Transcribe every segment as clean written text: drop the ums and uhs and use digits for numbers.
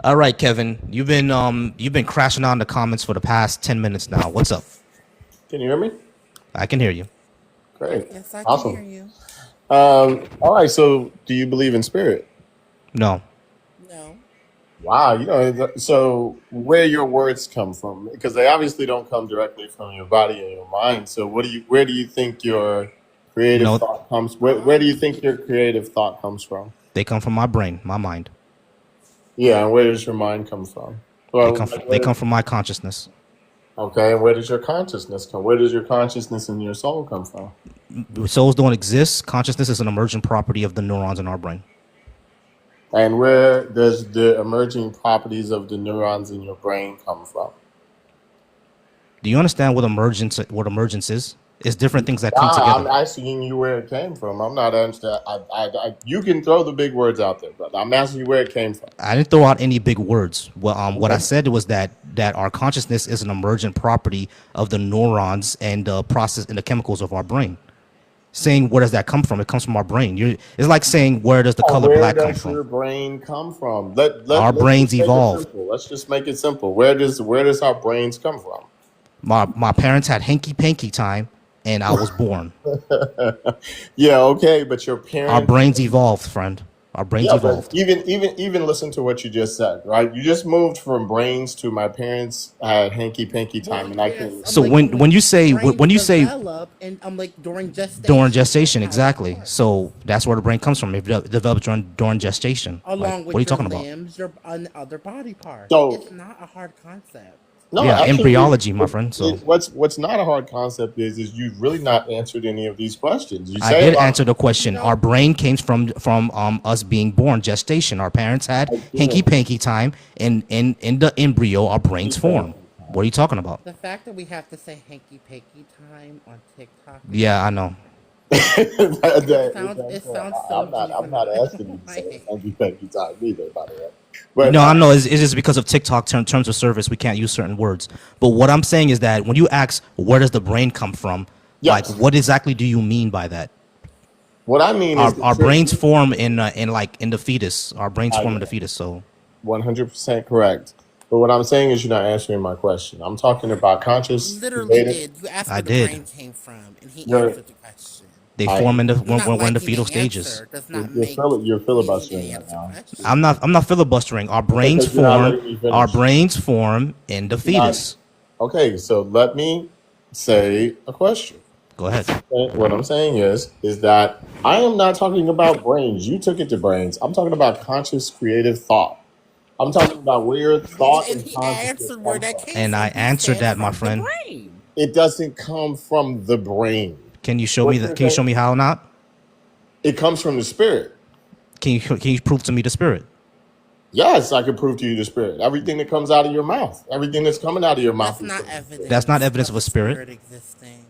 All right, Kevin, you've been crashing out in the comments for the past 10 minutes now. What's up? Can you hear me? I can hear you. Great. Yes, I can hear Awesome. you. All right. So, do you believe in spirit? No. No. Wow. So where your words come from? Because they obviously don't come directly from your body and your mind. So, where do you think your creative No, thought comes? Where do you think your creative thought comes from? they come from my brain, my mind. Yeah. And where does your mind come from? They Well, come from they come from my consciousness. okay. And where does your consciousness come? Where does your consciousness and your soul come from? Souls don't exist. Consciousness is an emergent property of the neurons in our brain. And where does the emerging properties of the neurons in your brain come from? Do you understand what emergence is? It's different things that come I'm together. asking you where it came from. I'm not understand. You can throw the big words out there, but I'm asking you where it came from. I didn't throw out any big words. Well, what I Okay. said was that our consciousness is an emergent property of the neurons and the process and the chemicals of our brain. Saying where does that come from? It comes from our brain. It's like saying where does the color Where black come does your from? brain come from? Our Let's brains just make it evolved. simple. Let's just make it simple. Where does our brains come from? My parents had hanky panky time, and I was born. Yeah, okay, but your Our parents. brains evolved, friend. Our brains Yeah, but evolved. even listen to what you just said, right? You just moved from brains to my parents had hanky panky time, Well, and I yes, can. I'm So like when you say brains when you say develop, and I'm like during during gestation, that's gestation, how it exactly. starts. So that's where the brain comes from. It develops during gestation. Like, Along what are you with your talking about? limbs, your other body parts. So It's not a hard concept. no, Yeah, actually, embryology, my friend. So what's not a hard concept is you've really not answered any of these questions. You I say a did lot. answer the You question. Our know, brain came from us being born, gestation. Our parents had hanky Again, panky time, and in the embryo, our brains form. What are you talking about? the fact that we have to say hanky panky time on TikTok is Yeah, I so know. it sounds so I'm not asking you to say juvenile. hanky panky time either, by the way. You But know, I know it's just because of TikTok terms of service, we can't use certain words. But what I'm saying is that when you ask where does the brain come from, like yes, what exactly do you mean by that? what I mean is Our that brains form in the fetus. Our brains I form in the fetus. So 100% correct. But what I'm saying is you're not answering my question. I'm talking about You conscious, literally creative. did. You asked I where the did. brain came from, and he You're, answered the question. They I, form in the You not when we're in the liking fetal the stages. answer does not make you're you need to filibustering right answer now. question. I'm not filibustering. Our Okay, brains because you're not form. letting me Our finish. brains form in the You're not. fetus. Okay, so let me say a question. Go ahead. What I'm saying is that I am not talking about brains. You took it to brains. I'm talking about conscious creative thought. I'm talking about where thought And and he consciousness answered where come that from. came And I from. He answered said that, my from the friend. brain. It doesn't come from the brain. Can you show me What that? you're Can you show saying, me how not? it comes from the spirit. Can you prove to me the spirit? Yes, I can prove to you the spirit. Everything that comes out of your mouth, everything that's coming out of your mouth That's is not from the spirit. That's not evidence evidence of of a a spirit. spirit existing.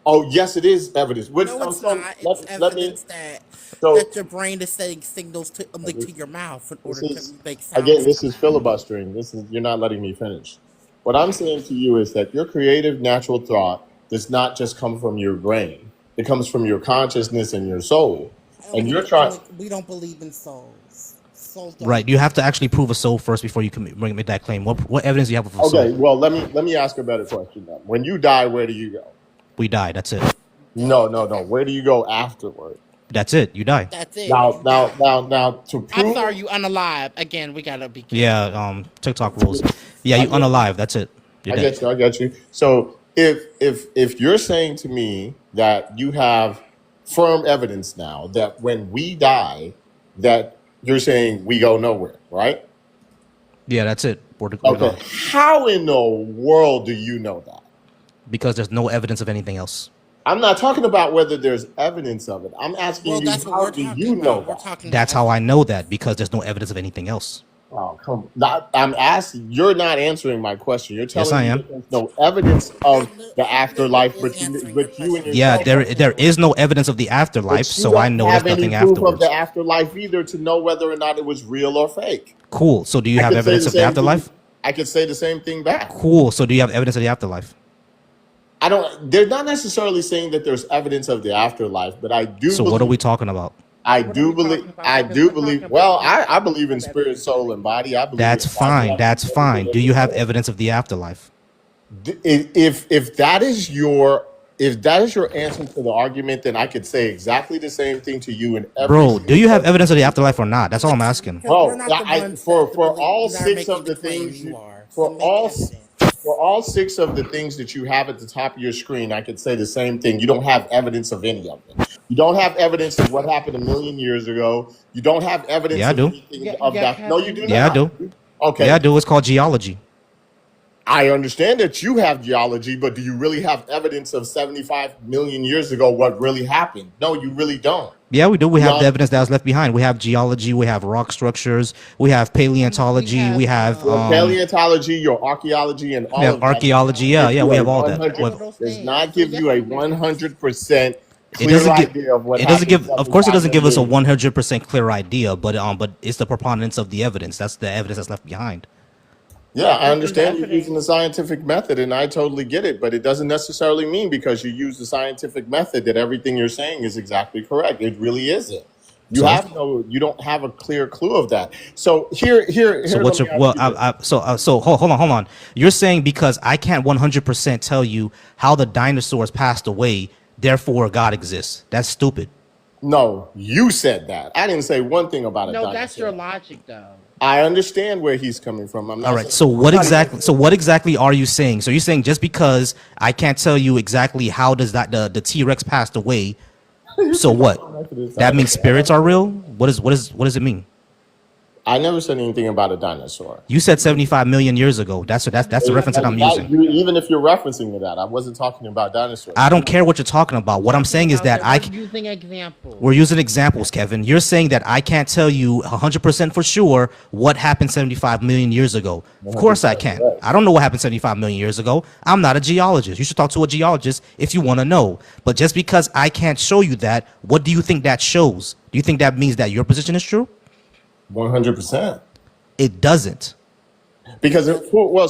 Oh, yes, it is evidence. No, it's not. It's Let me. evidence that So your brain is sending signals to like to your mouth in this order to is make again. sounds This come is out. filibustering. You're not letting me finish. What I'm saying to you is that your creative natural thought does not just come from your brain. It comes from your consciousness and your soul. And you're I'm trying. like, we don't believe in souls. Souls don't Right. You have to exist. actually prove a soul first before you can make that claim. What evidence do you have of a Okay, soul? well, let me ask a better question then. When you die, where do you go? We die. That's it. No. Where do you go afterward? That's it. You die. That's it. Now, You now, die. now, now, to I'm prove, sorry, you unalive. Again, we gotta be Yeah. careful. TikTok rules. Yeah. I You get you. unalive. That's it. You're I dead. get you. I get you. So if you're saying to me that you have firm evidence now that when we die, that you're saying we go nowhere, right? Yeah. That's it. We're Okay. gone How in the world do you know that? because there's no evidence of anything else. I'm not talking about whether there's evidence of it. I'm asking Well, you, that's what how we're do talking you know about. We're that? talking That's about how I evidence. know that because there's no evidence of anything else. Oh, come. I'm asking. You're not answering my question. You're Yes, telling I me am. that there's no evidence of the He literally afterlife, is but answering your you and question. Yeah. yourself He's don't. There is no evidence of the afterlife, But you so I don't know there's have any nothing proof of the afterwards. afterlife either to know whether or not it was real or fake. Cool. So do you I have could say evidence the of the same thing. afterlife? I could say the same thing back. Cool. So do you have evidence of the afterlife? I don't. They're not necessarily saying that there's evidence of the afterlife, but I do. So what are we talking about? I What are do we believe. talking about? I Because do we're believe. talking Well, about I believe in evidence spirit, of soul, and body. I believe That's in fine. That's everything fine. Do in you the have world. evidence of the afterlife? If that is your answer to the argument, then I could say exactly the same thing to you in every Bro, do single you have person. evidence of the afterlife or not? That's all I'm because asking. because we're Bro, not the ones for that to for believe all that are six making of the the claim. things You you are. for So make all evidence. for all six of the things that you have at the top of your screen, I could say the same thing. You don't have evidence of any of them. You don't have evidence of what happened a million years ago. You don't have evidence Yeah, I of do. anything Yeah, of yeah, that. No, you Kevin. do Yeah, I not. do. Okay, Yeah, I do. It's called geology. I understand that you have geology, but do you really have evidence of 75 million years ago what really happened? No, you really don't. Yeah, we do. We have the Geology, evidence that was left behind. We have geology. We have rock structures. We have We paleontology. We have have your paleontology, your archaeology, and we all have of that archaeology. Yeah, give yeah, you we a have all that. 100 all With of those does things. not So give yes, you a we make evidence. 100% it clear doesn't give idea of what it doesn't happened give of course it 75 doesn't give us a million. 100% clear idea, but it's the preponderance of the evidence. That's the evidence that's left behind. Yeah, I But there's understand you're using the evidence. scientific method, and I totally get it, but it doesn't necessarily mean because you use the scientific method that everything you're saying is exactly correct. It really isn't. So You don't have a clear clue of that. So so let what's me your ask you this. so hold on. You're saying because I can't 100% tell you how the dinosaurs passed away, therefore God exists. That's stupid. No, you said that. I didn't say one thing about a No, that's your dinosaur. logic, though. I understand where he's coming from. I'm All not right. saying So I'm not even what exactly are you saying? So you're saying just because I can't tell you exactly how does that the T-Rex passed away, you so keep on what? going back to this That means dinosaur. I spirits never are said real? What does it mean? I never said anything about a dinosaur. You said 75 million years ago. That's the reference that I'm using. Even if you're referencing to that, I wasn't talking about dinosaurs. I don't care what you're talking about. What I'm Talking saying is about that that we're using examples. we're using examples, Kevin. You're saying that I can't tell you 100% for sure what happened 75 million years ago. Of course I 100% can. correct. I don't know what happened 75 million years ago. I'm not a geologist. You should talk to a geologist if you want to know. But just because I can't show you that, what do you think that shows? Do you think that means that your position is true? 100%. It doesn't. Because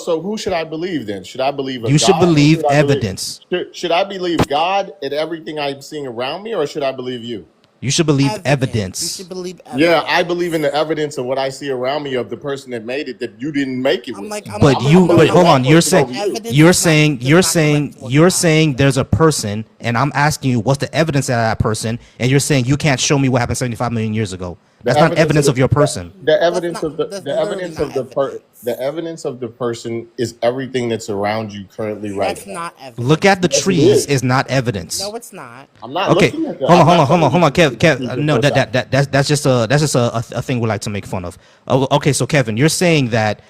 so who should I believe then? Should I believe a You should God, or believe should I evidence. should I believe God at everything I'm seeing around me, or should I believe you? You should believe Evidence. You evidence. should believe Yeah, evidence. I believe in the evidence of what I see around me of the person that made it that you didn't make it I'm with. like, I'm But like, you, I'm but like, hold on. I'm You're like, saying, evidence you're is not, saying, does you're not saying, correct what you're God. saying there's a person, and I'm asking you what's the evidence of that person, and you're saying you can't show me what happened 75 million years ago. That's not evidence of your person. The evidence of That's literally not evidence. the evidence of the person is everything that's around you currently right That's now. not evidence. Look at the Yes, it trees is. is not evidence. No, it's not. I'm not Okay, looking at that. hold on, I'm hold not on, hold telling on, hold you on, to Kev, see the no, first time. that's just a thing we like to make fun of. Oh, okay, so Kevin, you're saying that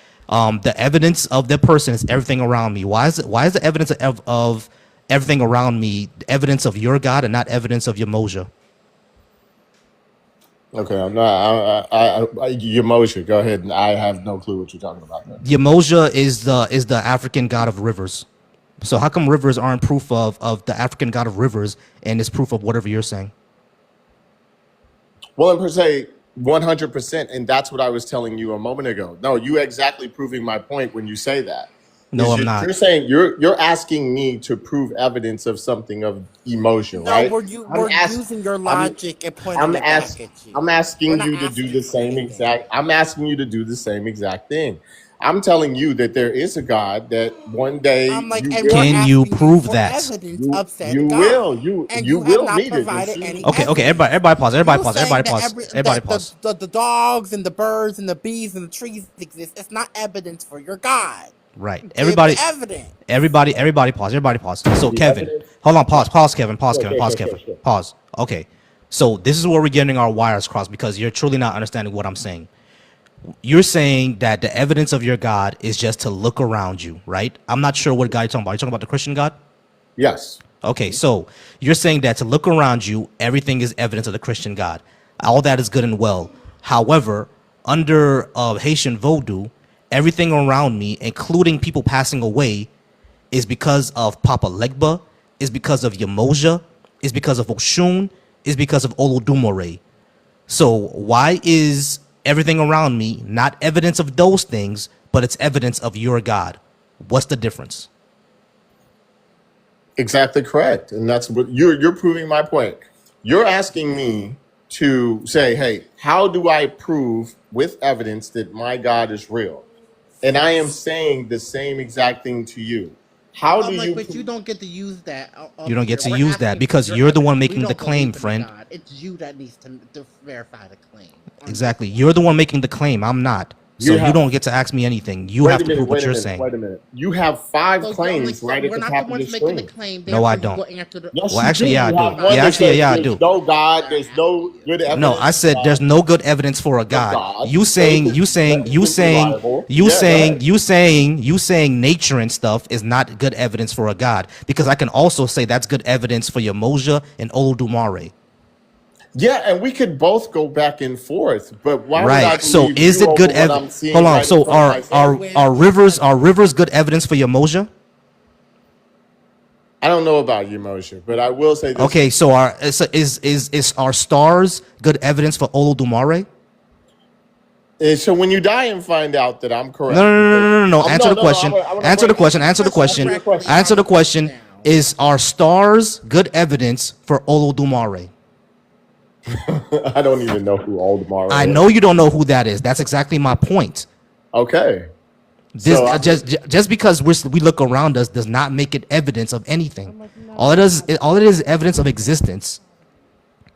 the evidence of the person is everything around me. Why is the evidence of everything around me evidence of your God and not evidence of Yamoja? Okay, I'm not. Yamosha, go ahead. I have no clue what you're talking about there. Yamoja is the African god of rivers. So how come rivers aren't proof of the African god of rivers and is proof of whatever you're saying? Well, and per se, 100%, and that's what I was telling you a moment ago. No, you exactly proving my point when you say that. No, I'm You're not. saying you're asking me to prove evidence of something of emotion, No, right? we're using your I'm logic and pointing I'm it ask, back at you. I'm We're asking not you to do asking the for same anything. exact. I'm asking you to do the same exact thing. I'm telling you that there is a God that one day I'm like, you and will we're Can you asking you prove for that? evidence of said you God, will and you you have will not need it. provided any Okay, evidence. everybody pause. Everybody You pause. saying Everybody that pause. Everybody pause. the dogs and the birds and the bees and the trees exist. It's not evidence for your God. Right. Give Everybody evidence. everybody pause. Everybody pause. So The Kevin, evidence. hold on, pause Kevin, pause Kevin, pause Sure. Kevin. Pause. Okay. So this is where we're getting our wires crossed because you're truly not understanding what I'm saying. You're saying that the evidence of your God is just to look around you, right? I'm not sure what God you're talking about. You're talking about the Christian God? Yes. Okay, so you're saying that to look around you, everything is evidence of the Christian God. All that is good and well. However, under Haitian Vodou, everything around me, including people passing away, is because of Papa Legba, is because of Yamoja, is because of Oshun, is because of Olodumare. So why is everything around me not evidence of those things, but it's evidence of your God. What's the difference? Exactly correct. And that's what you're proving my point. You're asking me to say, hey, how do I prove with evidence that my God is real? And I am saying the same exact thing to you. How do I'm like, you but you don't get to use that up You don't here. get to We're use that asking for because your you're the one evidence. We making the don't claim, believe in friend. God. It's you that needs to verify the claim. Exactly. You're the one making the claim. I'm not. So You you have don't get to ask me anything. You wait have a to minute, prove what wait a you're minute, saying. wait a minute. You have 5 So I'm like, claims so right at we're the not the top of your ones making the screen. claim. No, I Therefore, you don't. go answer the. Yes, Well, you actually, do. yeah, I You do. have one Yeah, that actually, says yeah, I there's do. no God, They're there's no asking you. good No, I evidence said there's no good evidence for a of God. God. You saying, Faith you is saying, you saying, reliable. you Yeah, go saying, ahead. you saying nature and stuff is not good evidence for a God. Because I can also say that's good evidence for Yamoja and Olodumare. Yeah, and we could both go back and forth, but why would I Right. So believe is you it over good what evidence? I'm seeing Hold on. right in So front of my face? are rivers good evidence for Yamoja? I don't know about you, Moshe, but I will say this. Okay. So is our stars good evidence for Olodumare? And so when you die and find out that I'm No, correct, no, no, no, because no, no, no. Answer the no, question. I want to Answer the break question. Answer Answer the the question question. your correctly. question. Answer the I'll let you question. down. Is our stars good evidence for Olodumare? I don't even know who Oldemar I is. know you don't know who that is. That's exactly my point. Okay, This so just because we look around us does not make it evidence of anything. All it is evidence of existence.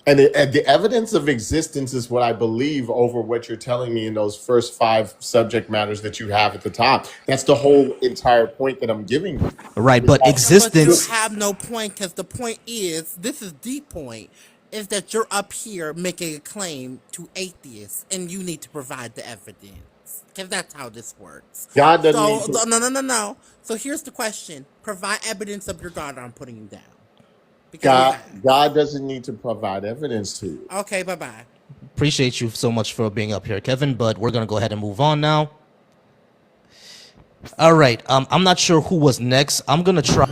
and the evidence of existence is what I believe over what you're telling me in those first 5 subject matters that you have at the top. That's the whole entire point that I'm giving you. Right, Is but that But you existence. have no point because the point is, this is the point, is that you're up here making a claim to atheists and you need to provide the evidence. Because that's how this works. God doesn't So, need to. no. So here's the question. Provide evidence of your God or I'm putting you down. Because you have. God doesn't need to provide evidence to you. Okay, bye-bye. Appreciate you so much for being up here, Kevin, but we're gonna go ahead and move on now. All right. I'm not sure who was next. I'm gonna try.